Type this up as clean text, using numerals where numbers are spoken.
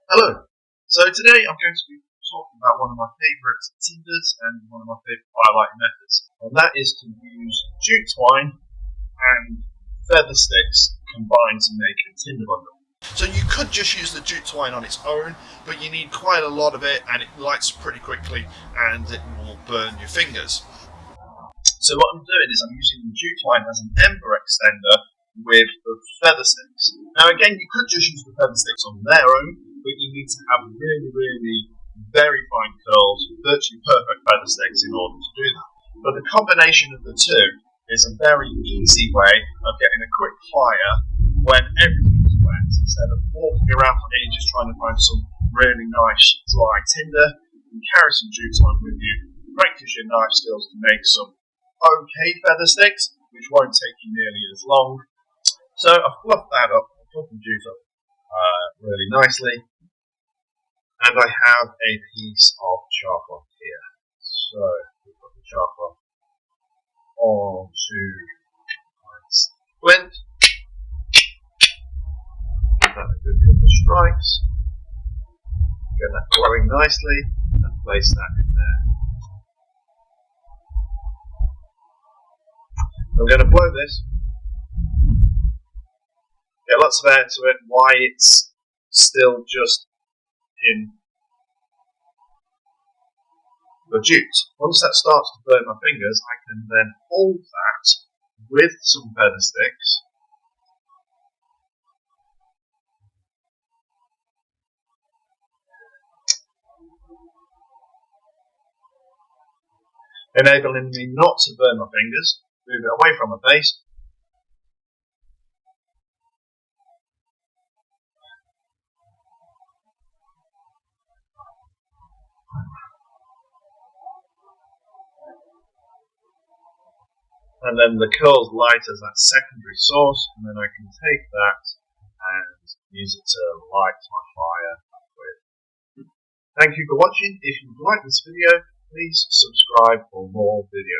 Hello. So today I'm going to be talking about one of my favourite Tinders and one of my favourite firelighting methods, and that is to use jute twine and feather sticks combined to make a tinder bundle. So you could just use the jute twine on its own, but you need quite a lot of it, and it lights pretty quickly, and it will burn your fingers. So what I'm doing is I'm using the jute twine as an ember extender with the feather sticks. Now again, you could just use the feather sticks on their own, but you need to have really very fine curls, virtually perfect feather sticks in order to do that. But the combination of the two is a very easy way of getting a quick fire when everything's wet. Instead of walking around for ages trying to find some really nice dry tinder, you can carry some jute twine with you, practice your knife skills to make some okay feather sticks, which won't take you nearly as long. So I've fluffed that up, I've fluffed the jute up really nicely. And I have a piece of charcoal here. So we put the charcoal onto my flint. Give that a good couple of strikes. Get that glowing nicely and place that in there. I'm going to blow this. Get lots of air to it while it's still just in the jute. Once that starts to burn my fingers, I can then hold that with some feather sticks enabling me not to burn my fingers, move it away from my face. And then the curls light as that secondary source, and then I can take that and use it to light my fire with. Thank you for watching. If you like this video, please subscribe for more videos.